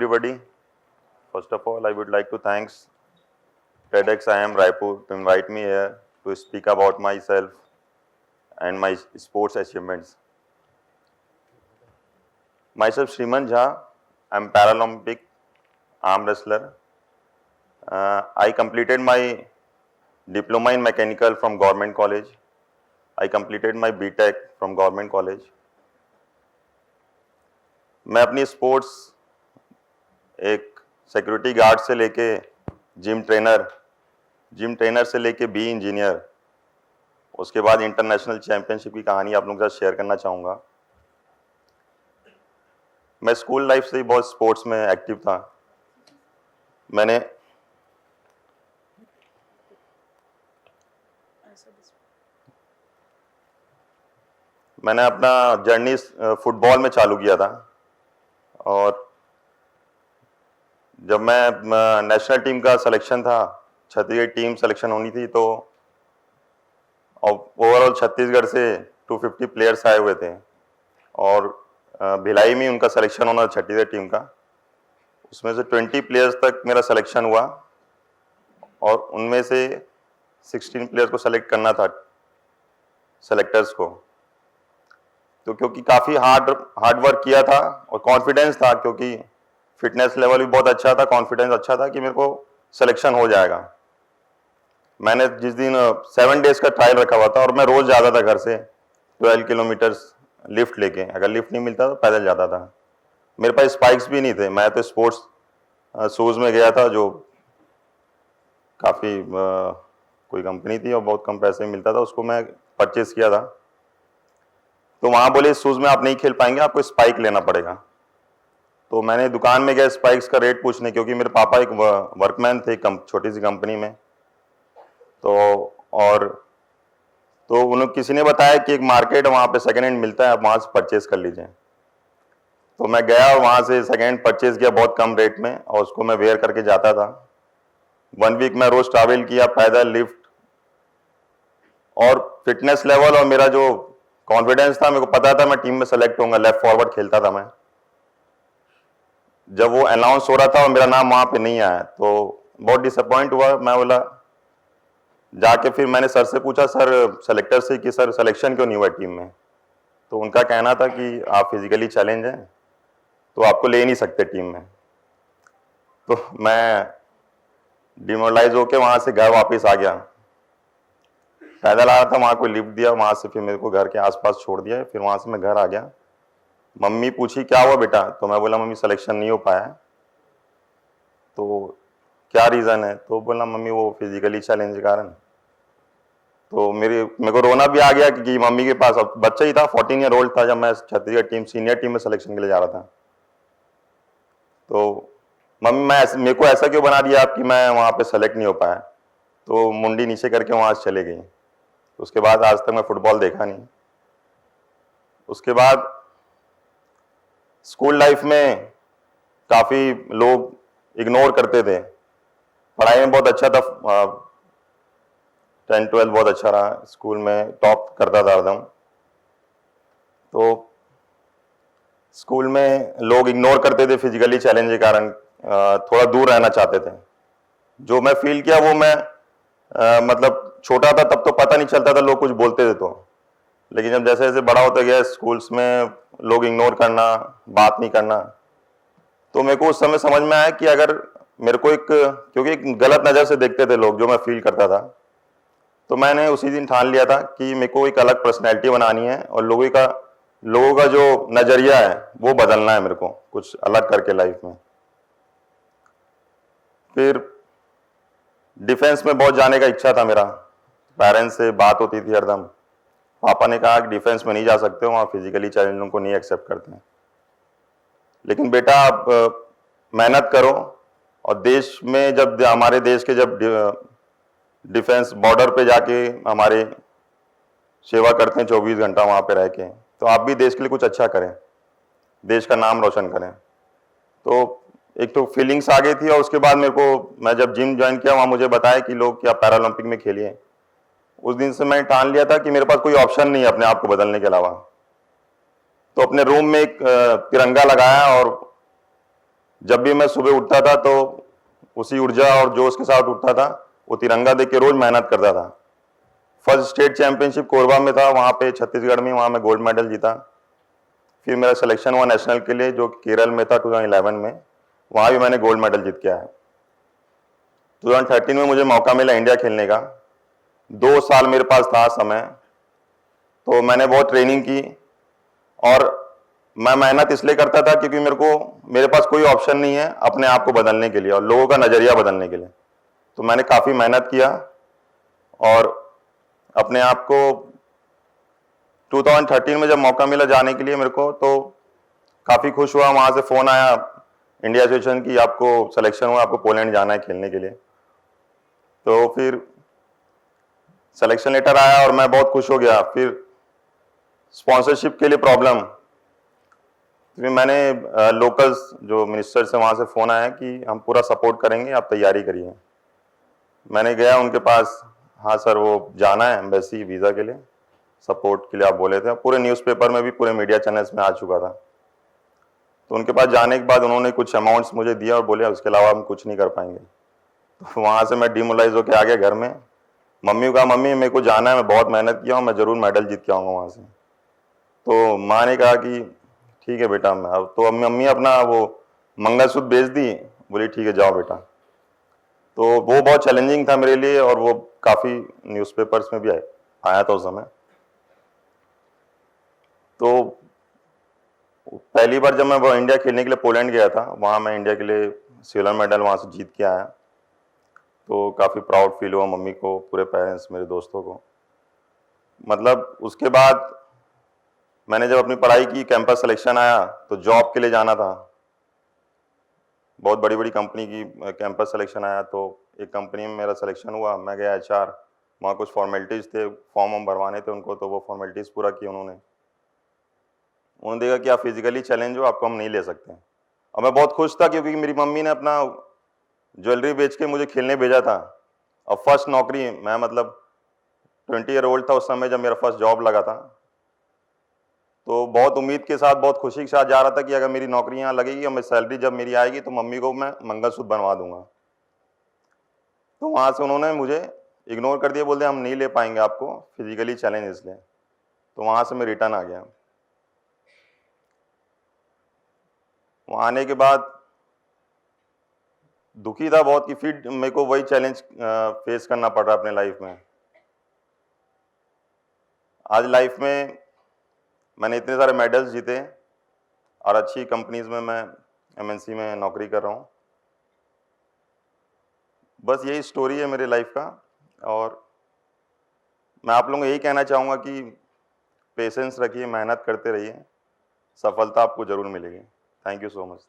Everybody, first of all, I would like to thank TEDx IIM Raipur to invite me here to speak about myself and my sports achievements. Myself, Shriman Jha, I'm Paralympic arm wrestler. I completed my diploma in mechanical from government college. I completed my BTech from government college. मैं अपनी sports एक security guard से लेके gym trainer से लेके B engineer, उसके बाद international championship की कहानी आप लोगों के साथ शेयर करना चाहूँगा। मैं स्कूल लाइफ से ही बहुत स्पोर्ट्स में एक्टिव था। मैंने अपना जर्नी फुटबॉल में चालू किया था और जब मैं नेशनल टीम का सिलेक्शन था, छत्तीसगढ़ टीम सिलेक्शन होनी थी, तो ओवरऑल छत्तीसगढ़ से 250 प्लेयर्स आए हुए थे और भिलाई में उनका सिलेक्शन होना छत्तीसगढ़ टीम का। उसमें से 20 प्लेयर्स तक मेरा सिलेक्शन हुआ और उनमें से 16 प्लेयर्स को सेलेक्ट करना था सेलेक्टर्स को। तो क्योंकि काफ़ी हार्ड वर्क किया था और कॉन्फिडेंस था, क्योंकि फिटनेस लेवल भी बहुत अच्छा था, कॉन्फिडेंस अच्छा था कि मेरे को सिलेक्शन हो जाएगा। मैंने जिस दिन 7 डेज का ट्रायल रखा हुआ था और मैं रोज़ जाता था घर से 12 किलोमीटर्स लिफ्ट लेके। अगर लिफ्ट नहीं मिलता तो पैदल जाता था। मेरे पास स्पाइक्स भी नहीं थे, मैं तो स्पोर्ट्स शूज़ में गया था जो काफ़ी कोई कंपनी थी और बहुत कम पैसे में मिलता था, उसको मैं परचेज़ किया था। तो वहाँ बोले इस शूज़ में आप नहीं खेल पाएंगे, आपको स्पाइक लेना पड़ेगा। तो मैंने दुकान में गया स्पाइक्स का रेट पूछने, क्योंकि मेरे पापा एक वर्कमैन थे छोटी सी कंपनी में। तो उन्हें किसी ने बताया कि एक मार्केट है, वहाँ पे सेकेंड हैंड मिलता है, आप वहाँ से परचेज़ कर लीजिए। तो मैं गया और वहाँ से सेकेंड हैंड परचेज़ किया बहुत कम रेट में और उसको मैं वेयर करके जाता था। 1 वीक मैं रोज़ ट्रैवल किया, पैदल, लिफ्ट, और फिटनेस लेवल और मेरा जो कॉन्फिडेंस था, मेरे को पता था मैं टीम में सेलेक्ट होऊंगा। लेफ्ट फॉरवर्ड खेलता था मैं। जब वो अनाउंस हो रहा था और मेरा नाम वहाँ पे नहीं आया तो बहुत डिसअपॉइंट हुआ। मैं बोला, जाके फिर मैंने सर से पूछा, सर सेलेक्टर से, कि सर सिलेक्शन क्यों नहीं हुआ टीम में। तो उनका कहना था कि आप फिजिकली चैलेंज हैं तो आपको ले नहीं सकते टीम में। तो मैं डिमोरलाइज होकर वहाँ से घर वापस आ गया। पैदल आ रहा था, वहाँ कोई लिफ्ट दिया, वहाँ से फिर मेरे को घर के आसपास छोड़ दिया। फिर वहाँ से मैं घर आ गया। मम्मी पूछी क्या हुआ बेटा, तो मैं बोला मम्मी सिलेक्शन नहीं हो पाया। तो क्या रीज़न है, तो बोला मम्मी वो फिजिकली चैलेंज के कारण। तो मेरे को रोना भी आ गया, क्योंकि मम्मी के पास अब बच्चा ही था, 14 ईयर ओल्ड था जब मैं छत्तीसगढ़ टीम सीनियर टीम में सिलेक्शन के लिए जा रहा था। तो मम्मी मेरे को ऐसा क्यों बना दिया आप कि मैं वहाँ पे सेलेक्ट नहीं हो पाया। तो मुंडी नीचे करके वहाँ से चले गई। उसके बाद आज तक मैं फुटबॉल देखा नहीं। उसके बाद स्कूल लाइफ में काफ़ी लोग इग्नोर करते थे। पढ़ाई में बहुत अच्छा था, 10-12 बहुत अच्छा रहा, स्कूल में टॉप करता था एकदम। तो स्कूल में लोग इग्नोर करते थे फिजिकली चैलेंज के कारण, थोड़ा दूर रहना चाहते थे। जो मैं फील किया वो मैं मतलब छोटा था तब तो पता नहीं चलता था, लोग कुछ बोलते थे तो। लेकिन जब जैसे जैसे बड़ा होता गया, स्कूल्स में लोग इग्नोर करना, बात नहीं करना, तो मेरे को उस समय समझ में आया कि अगर मेरे को क्योंकि एक गलत नज़र से देखते थे लोग, जो मैं फील करता था, तो मैंने उसी दिन ठान लिया था कि मेरे को एक अलग पर्सनैलिटी बनानी है और लोगों का जो नज़रिया है वो बदलना है, मेरे को कुछ अलग करके लाइफ में। फिर डिफेंस में बहुत जाने का इच्छा था मेरा। पेरेंट्स से बात होती थी हरदम। पापा ने कहा कि डिफेंस में नहीं जा सकते हो, वहाँ फिजिकली चैलेंजों को नहीं एक्सेप्ट करते हैं। लेकिन बेटा आप मेहनत करो, और देश में जब हमारे देश के जब डिफेंस बॉर्डर पे जाके हमारे सेवा करते हैं 24 घंटा वहाँ पे रह के, तो आप भी देश के लिए कुछ अच्छा करें, देश का नाम रोशन करें। तो एक तो फीलिंग्स आ गई थी। और उसके बाद मैं जब जिम ज्वाइन किया, वहाँ मुझे बताया कि लोग कि आप पैरालंपिक में खेलिए। उस दिन से मैंने ठान लिया था कि मेरे पास कोई ऑप्शन नहीं है अपने आप को बदलने के अलावा। तो अपने रूम में एक तिरंगा लगाया और जब भी मैं सुबह उठता था तो उसी ऊर्जा और जोश के साथ उठता था, वो तिरंगा देख के रोज मेहनत करता था। फर्स्ट स्टेट चैंपियनशिप कोरबा में था, वहाँ पे छत्तीसगढ़ में, वहाँ मैं गोल्ड मेडल जीता। फिर मेरा सिलेक्शन हुआ नेशनल के लिए, जो केरल में था 2011 में, वहाँ भी मैंने गोल्ड मेडल जीत के आया। 2013 में मुझे मौका मिला इंडिया खेलने का, 2 साल मेरे पास था समय, तो मैंने बहुत ट्रेनिंग की और मैं मेहनत इसलिए करता था क्योंकि मेरे पास कोई ऑप्शन नहीं है अपने आप को बदलने के लिए और लोगों का नज़रिया बदलने के लिए। तो मैंने काफ़ी मेहनत किया और अपने आप को 2013 में जब मौका मिला जाने के लिए मेरे को, तो काफ़ी खुश हुआ। वहाँ से फ़ोन आया इंडिया एसोसिएशन की, आपको सिलेक्शन हुआ, आपको पोलैंड जाना है खेलने के लिए। तो फिर सिलेक्शन लेटर आया और मैं बहुत खुश हो गया। फिर स्पॉन्सरशिप के लिए प्रॉब्लम, फिर मैंने लोकल्स जो मिनिस्टर से वहाँ से फ़ोन आया कि हम पूरा सपोर्ट करेंगे, आप तैयारी करिए। मैंने गया उनके पास, हाँ सर वो जाना है एम्बेसी वीज़ा के लिए, सपोर्ट के लिए आप बोले थे। पूरे न्यूज़पेपर में भी, पूरे मीडिया चैनल्स में आ चुका था। तो उनके पास जाने के बाद उन्होंने कुछ अमाउंट्स मुझे दिया और बोले उसके अलावा हम कुछ नहीं कर पाएंगे। तो वहाँ से मैं डिमोलाइज होकर आ गया घर में। मम्मी को कहा, मम्मी मेरे को जाना है, मैं बहुत मेहनत किया हूँ, मैं ज़रूर मेडल जीत के आऊँगा वहाँ से। तो माँ ने कहा कि ठीक है बेटा, मैं अब तो मम्मी अपना वो मंगलसूत्र बेच दी, बोली ठीक है जाओ बेटा। तो वो बहुत चैलेंजिंग था मेरे लिए और वो काफ़ी न्यूज़पेपर्स में भी आया था उस समय। तो पहली बार जब मैं वो इंडिया खेलने के लिए पोलैंड गया था, वहाँ मैं इंडिया के लिए सिल्वर मेडल वहाँ से जीत के आया। तो काफ़ी प्राउड फील हुआ मम्मी को, पूरे पेरेंट्स, मेरे दोस्तों को। मतलब उसके बाद मैंने जब अपनी पढ़ाई की, कैंपस सिलेक्शन आया, तो जॉब के लिए जाना था। बहुत बड़ी बड़ी कंपनी की कैंपस सिलेक्शन आया, तो एक कंपनी में मेरा सिलेक्शन हुआ। मैं गया एचआर, वहाँ कुछ फॉर्मेलिटीज़ थे, फॉर्म हम भरवाने थे उनको, तो वो फॉर्मेलिटीज़ पूरा किया उन्होंने देखा कि आप फिजिकली चैलेंज हो, आपको हम नहीं ले सकते। और मैं बहुत खुश था क्योंकि मेरी मम्मी ने अपना ज्वेलरी बेच के मुझे खेलने भेजा था। और फर्स्ट नौकरी, मैं मतलब 20 ईयर ओल्ड था उस समय जब मेरा फर्स्ट जॉब लगा था। तो बहुत उम्मीद के साथ, बहुत खुशी के साथ जा रहा था कि अगर मेरी नौकरी यहाँ लगेगी और मेरी सैलरी जब मेरी आएगी तो मम्मी को मैं मंगलसूत्र बनवा दूंगा। तो वहाँ से उन्होंने मुझे इग्नोर कर दिया, बोलते हम नहीं ले पाएंगे आपको, फिजिकली चैलेंज इसलिए। तो वहाँ से मैं रिटर्न आ गया। वहाँ आने के बाद दुखी था बहुत कि फिर मेरे को वही चैलेंज फेस करना पड़ रहा है अपने लाइफ में। आज लाइफ में मैंने इतने सारे मेडल्स जीते और अच्छी कंपनीज में मैं एमएनसी में नौकरी कर रहा हूँ। बस यही स्टोरी है मेरे लाइफ का। और मैं आप लोगों को यही कहना चाहूँगा कि पेशेंस रखिए, मेहनत करते रहिए, सफलता आपको ज़रूर मिलेगी। Thank you so much.